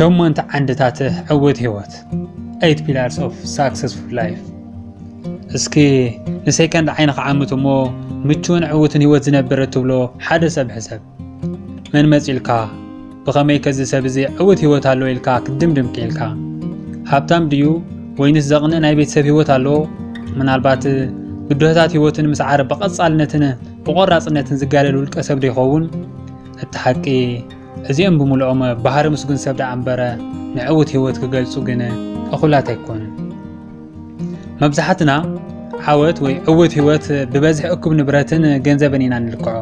شمنت عندتاته عود هيوت 8 pillars of successful life. اسكي نسيكن عينك عامته مو متون عوتن هيوت زنبرة تبلو حدا سب حسب من مزيلكا بغمي كزي سبزي عود هيوت هالو إلكا كدمدم كيلكا هابتام ديو وينس زغن ناي بيت سب هيوت هالو من البات بدوهتات هيوتن مسعار بقصالنتن بقراصنتن زغاللو القسب ديخون التحقي እዚኦም ብሙሉኦም ባህሪ ምስጉን ሰብ ዳዕምበረ ንዕውት ህይወት ክገልጹ ግን እኹላት ኣይኮኑን መብዛሕትና ዓወት ወይ ዕውት ህይወት ብበዝሒ እኩብ ንብረትን ገንዘብን ኢና ንልክዖ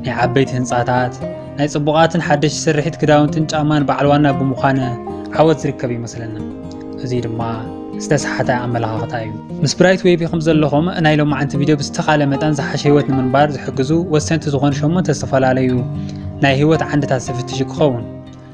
ናይ ዓበይቲ ህንጻታት ናይ ጽቡቓትን ሓድሽ ስርሒት ክዳውንትን ጫማን በዓልዋና ብምዃን ዓወት ዝርከብ ይመስለና እዚ ድማ ዝተሳሓተ ኣመለኻኽታ እዩ ምስ ብራይት ዌብ ከም ዘለኹም ናይ ሎማዓንቲ ቪድዮ ብዝተኻለ መጠን ዝሓሸ ህይወት ንምንባር ዝሕግዙ ወሰንቲ ዝኾኑ 8 ዝተፈላለዩ ናይ ህይወት ዓንድታት ዝፍትሽ ክኸውን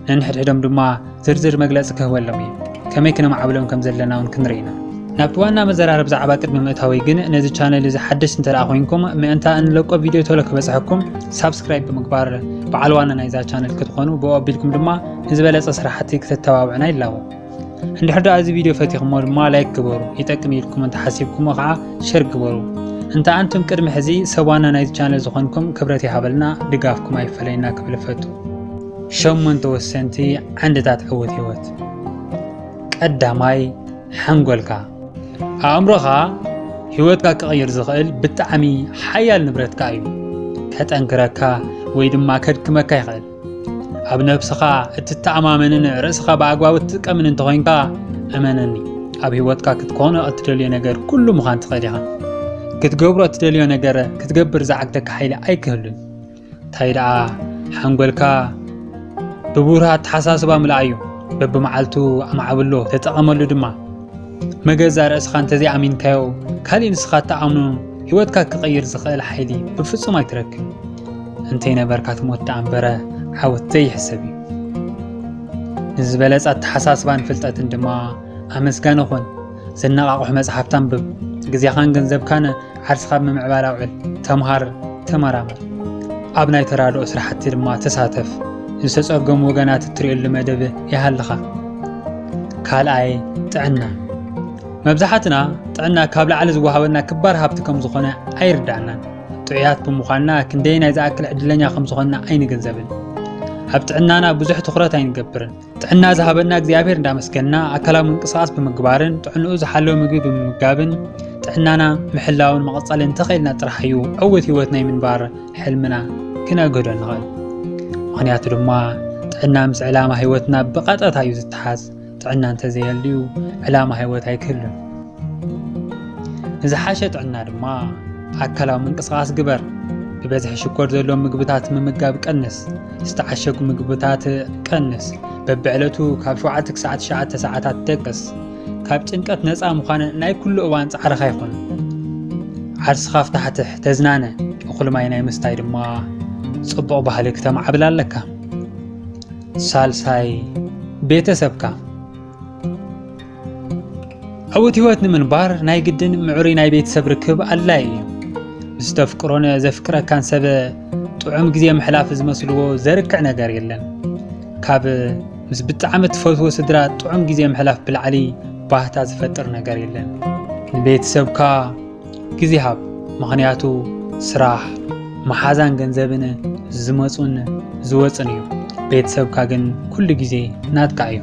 ነንሕድሕዶም ድማ ዝርዝር መግለፂ ክህበሎም እዩ ከመይ ክነማዕብሎም ከም ዘለና እውን ክንርኢና ናብቲ ዋና መዘራረብ ዛዕባ ቅድሚ ምእታወይ ግን ነዚ ቻነል እዚ ሓድሽ እንተደኣ ኮይንኩም ምእንታ እንለቆ ቪድዮ ቶሎ ክበፅሐኩም ሳብስክራይብ ብምግባር በዓል ዋና ናይዛ ቻነል ክትኾኑ ብኡ ኣቢልኩም ድማ ንዝበለፀ ስራሕቲ ክትተባብዑና ይላዎ እንድሕር ዳኣ እዚ ቪድዮ ፈቲኹሞ ድማ ላይክ ግበሩ ይጠቅም ኢልኩም እንተሓሲብኩም ከዓ ሸር ግበሩ انت انتم قدم حزي سوانا نايز channel زخونكم كبرتي هابلنا دقافكم اي فلينا كبلفتو شمن توسنتي عندتات عوت هيوت قداماي حنقولكا امرخا هيوتكا كغير زخيل بتعمي حيال نبرتكا ايو كتنكركا ويدما كدكمكا يخيل اب نفسخا اتتعمامنن رأسخا باقواو تتقمن انتغينكا امنني اب هيوتكا كتكونو اتدلي نجر كله مخان تخيليها كتقبرو تدليو نجر كتقبر زعقتك حيلة أي كهلن تايدا حنقولكا ببورها تحساسبا ملايو ببمعالتو أمعبلو تتأملو دما مجازار أسخان تزي عمين كايو كالي نسخات تعامنو هيوتكا كغير زخيل حيلي بفصو ما يترك انتينا بركات موت عنبرا عاوت زي حسابي نزبالات تحساسبا نفلتات دما أمسكانو خون سنقاقو حماس حفتان بب جزي خان جنزب كان عرس خاب من معبار أوعل تمهار تمرامر أبناء ترادو أسر حتى لما تساتف يسوس أقوم وقنات التريل لمدبه يهالخا كال آي تعنا مبزحتنا تعنا كابل على زوهاولنا كبار هابتكم زخونا أي ردعنا تعيات بمخانا كندينا إذا أكل عدلنا خم زخونا أين جنزبن هبتعنانا بزح تخرات أين جبرن تعنا ذهبنا جزيابير دامسكنا أكلا من قصاص بمقبارن تعنو زحلو مجيب بمقابن تعنانا محلاون مقصالين تخيلنا ترحيو عوت هيوتنا من بار حلمنا كنا قدر نغل مغنيات لما تعنا مس علامة هيوتنا بقطعة هايو زتحاز تعنا انت زي الليو علامة هيوت هاي كله إذا حاشت عنا لما أكلا من قصاص قبر ببزح شكور زلو مقبتات من مقاب كنس استعشق مقبتات كنس ببعلتو كاب شوعاتك ساعات ساعات تقص كاب تنقت نصا مخانه ناي كل اوان صعرخ يكون عرس خاف تحت تزنانه اقول ما يناي مستاي دما صبق بحالك تمعبلالك سالساي بيتسبكا عوت هيوتن من بار ناي قدن معوري ناي بيتسب ركب الله مستفكرون زفكره كان سب طعم غزي محلاف زمسلو زركع نغير يلن كاب مس بتعم تفوتو سدرا طعم غزي محلاف بالعلي باهتا زفتر نغير يلن بيت سبكا غزي هاب مخنياتو سراح محازان ገንዘብን ዝመጹን ዝወጽን እዩ ቤት ሰብካ ግን ኩሉ ግዜ ናትቃዩ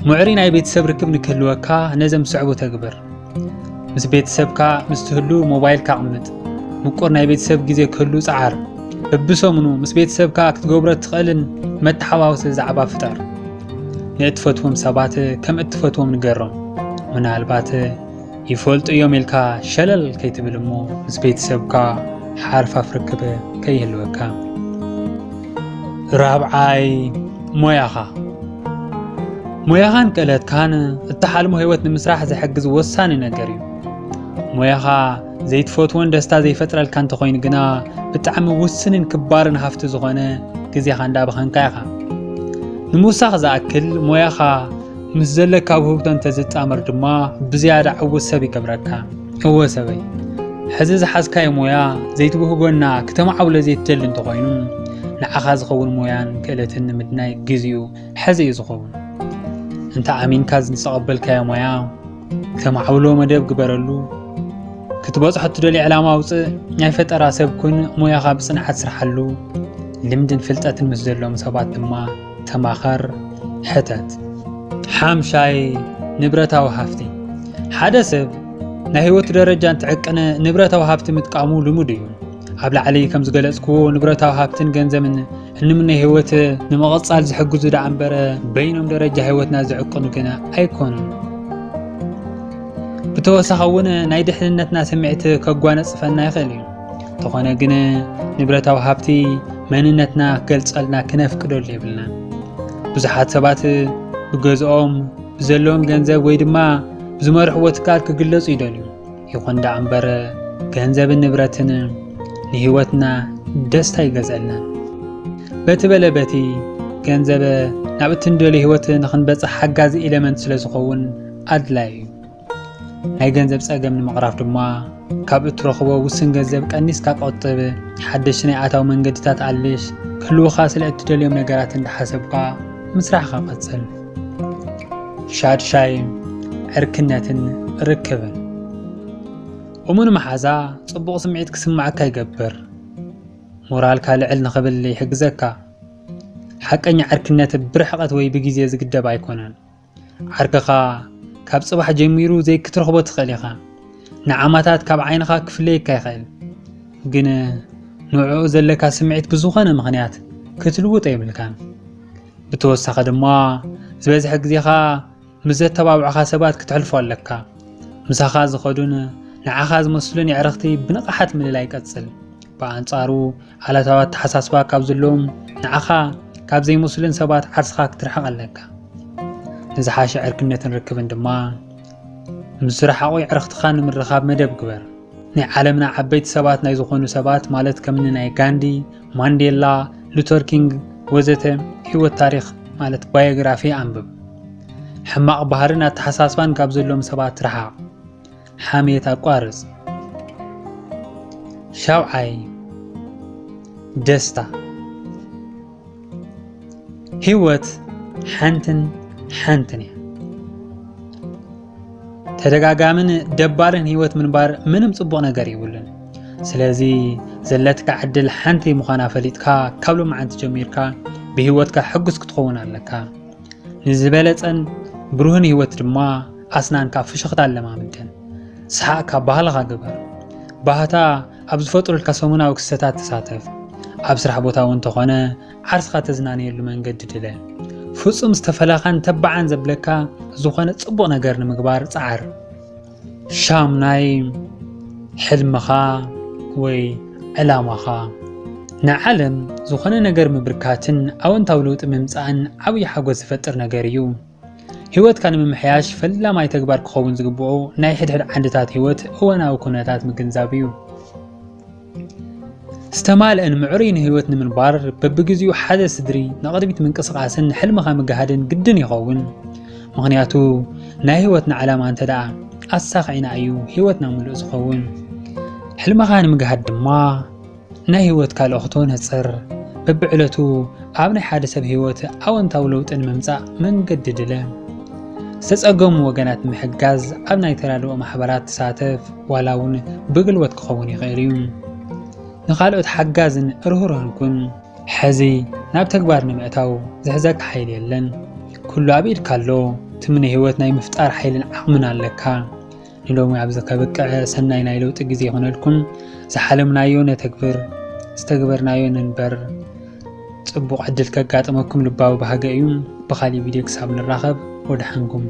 ሙዕሪ ናይ ቤት ሰብ ርክብ ንክህልወካ ነዘም ስዕቡ ተግብር ምስ ቤት ሰብካ ምስትህሉ ሞባይል ካቅምጥ ምቁር ናይ ቤት ሰብ ግዜ ክህሉ ጻዓር በብሶምኑ ምስ ቤት ሰብካ ክትገብሮ ትኽእልን መተሓዋወሲ ዛዕባ ፍጠር ንእትፈትዎም ሰባት ከም እትፈትዎም ንገሮም ምናልባት ይፈልጡ እዮም ኢልካ ሸለል ከይትብል እሞ ምስ ቤት ሰብካ حرف أفريقيا كي هلوكا رابعاي موياخان كالات كان التحالمو هيوت نمسراح زي حقز وصاني نقريو موياخا زي تفوتون دستا زي فترة الكان تخوين قنا بتعمي وسنين كبارن هافتو زغانا كزي خان دابخان كايخا نموساخ زا أكل موياخا مزلك أبوهبتان تزيت أمر دما بزيادة عوو سبي كبركا هو سبي حزز حزكاي مويا زيت بوهبونا كتمعاولة زيت تل انتو غينو ንዓኻ ዝኸውን ሞያን ክእለትን ንምድናይ ግዚኡ ሕዚ እዩ ዝኸውን እንተ ኣሚንካ ዝንተቐበልካዮ ሞያ ተማዕብሎ መደብ ግበረሉ ክትበጽሖ እትደልዮ ዕላማ ውፅእ ናይ ፈጠራ ሰብ ኩን ሞያኻ ብጽንዓት ስርሓሉ ልምድን ፍልጠትን ምስ ዘለዎም ሰባት ድማ ተማኸር ሕተት ሓምሻይ ንብረታዊ ሃፍቲ ሓደ ሰብ ናይ ህይወት ደረጃ እንትዕቅነ ንብረታዊ ሃፍቲ ምጥቃሙ ልሙድ እዩ ኣብ ላዕሊ ከም ዝገለጽክዎ ንብረታዊ ሃፍትን ገንዘብን እንምነ ህይወት ንመቐጻል ዝሕግዙ ዳ እምበረ በይኖም ደረጃ ህይወትና ዝዕቅኑ ግና ኣይኮኑን ብተወሳኺ እውን ናይ ድሕንነትና ስምዒት ከጓነጽፈና ይኽእል እዩ ተኾነ ግን ንብረታዊ ሃብቲ መንነትና ክገልጸልና ክነፍቅደሉ የብልና ብዙሓት ሰባት ብገዝኦም ብዘለዎም ገንዘብ ወይ ድማ ብዝመርሕዎ ትካል ክግለጹ ይደልዩ ይኹን ዳ እምበር ገንዘብን ንብረትን ንህይወትና ደስታ ይገዝአልና በቲ በለ በቲ ገንዘብ ናብ እትንደልዮ ህይወት ንኽንበጽሕ ሓጋዚ ኤሌመንት ስለ ዝኸውን ኣድላይ እዩ ናይ ገንዘብ ጸገም ንምቕራፍ ድማ ካብ እትረኽቦ ውስን ገንዘብ ቀኒስካ ቆጥብ ሓደሽ ናይ ኣታዊ መንገድታት ኣልሽ ክህልውኻ ስለ እትደልዮም ነገራት እንዳሓሰብካ ምስራሕኻ ቀጽል ሻድሻይ ዕርክነትን ርክብን እሙን መሓዛ ጽቡቕ ስምዒት ክስማዓካ ይገብር ሞራልካ ልዕል ንኽብል ይሕግዘካ ሓቀኛ ዕርክነት ብርሕቐት ወይ ብጊዜ ዝግደብ ኣይኮነን ዓርክኻ ካብ ጽባሕ ጀሚሩ ዘይክትረኽቦ ትኽእል ኢኻ ንዓማታት ካብ ዓይንኻ ክፍለየካ ይኽእል ግን ንዕኡ ዘለካ ስምዒት ብዝኾነ ምኽንያት ክትልውጥ የብልካን ብተወሳኺ ድማ ዝበዝሐ ግዜኻ ምስ ዘተባብዑኻ ሰባት ክትሕልፎ ኣለካ ምሳኻ ዝኸዱን ንዓኻ ዝመስሉን የዕረኽቲ ብንቕሓት ምልላይ ይቀጽል ብኣንጻሩ ዓለታዋት ተሓሳስባ ካብ ዘለዎም ንዓኻ ካብ ዘይመስሉን ሰባት ዓርስኻ ክትርሕቕ ኣለካ ንዝሓሸ ዕርክነትን ርክብን ድማ ምስ ዝረሓቑ የዕረኽትኻ ንምርኻብ መደብ ግበር ናይ ዓለምና ዓበይቲ ሰባት ናይ ዝኾኑ ሰባት ማለት ከምኒ ናይ ጋንዲ ማንዴላ ሉተር ኪንግ ወዘተ ህይወት ታሪኽ ማለት ባዮግራፊ አንብብ ሕማቕ ባህርን ኣተሓሳስባን ካብ ዘለዎም ሰባት ርሓቕ ሓሜት ኣቋርጽ ሻውዓይ ደስታ ህይወት ሓንትን እያ ተደጋጋምን ደባርን ህይወት ምንባር ምንም ጽቡቕ ነገር ይብልን ስለዚ ዘለትካ ዕድል ሓንቲ ምዃና ፈሊጥካ ካብ ሎማዓንቲ ጀሚርካ ብህይወትካ ሕጉስ ክትኸውን ኣለካ ንዝበለጸን ብሩህን ህይወት ድማ ኣስናንካ ፍሽኽታ ኣለማምድን ሰሓቕካ ባህልኻ ግበር ባህታ ኣብ ዝፈጥሩልካ ሰሙናዊ ክስተታት ተሳተፍ ኣብ ስራሕ ቦታ እውን ተኾነ ዓርስኻ ተዝናንየሉ መንገዲ ድለ ፍጹም ዝተፈለኻን ተባዓን ዘብለካ ዝኾነ ጽቡቕ ነገር ንምግባር ጻዓር ሻምናይ ሕልምኻ ወይ ዕላማኻ ንዓለም ዝኾነ ነገር ምብርካትን ኣወንታዊ ለውጢ ምምጻእን ዓብዪ ሓጎስ ዝፈጥር ነገር እዩ ህይወትካ ንምምሕያሽ ፈላማይ ተግባር ክኸውን ዝግብኦ ናይ ሕድሕድ ዓንድታት ህይወት እወናዊ ኩነታት ምግንዛብ እዩ ዝተማልአን ምዕሩይን ህይወት ንምንባር በብግዚኡ ሓደ ስድሪ ንቕድሚት ምንቅስቓስን ሕልምኻ ምግሃድን ግድን ይኸውን ምኽንያቱ ናይ ህይወትና ዓላማ እንተደኣ ኣሳኺዕና እዩ ህይወትና ምሉእ ዝኸውን ሕልምኻ ንምግሃድ ድማ ናይ ህይወት ካልኦኽቶ ነጽር በብዕለቱ ኣብ ናይ ሓደ ሰብ ህይወት ኣወንታዊ ለውጥን ምምጻእ መንገዲ ድለ ዝተጸገሙ ወገናት ምሕጋዝ ኣብ ናይ ተራድኦ ማሕበራት ተሳተፍ ዋላ እውን ብግልወት ክኸውን ይኽእል እዩ ንኻልኦት ሓጋዝን ርህሩህን ኩን ሕዚ ናብ ተግባር ንምእታው ዝሕዘካ ሓይሊ የለን ኩሉ ኣብ ኢድካ ኣሎ ትምነ ህይወት ናይ ምፍጣር ሓይልን ዓቕምን ኣለካ ንሎሚ ኣብ ዝከብቅዕ ሰናይ ናይ ለውጢ ግዜ ይኹነልኩም ዝሓለምናዮ ነተግብር ዝተግበርናዮ ንንበር ጽቡቕ ዕድል ከጋጥመኩም ልባዊ ባህገ እዩ ብኻሊእ ቪድዮ ክሳብ ንራኸብ ወድሓንኩም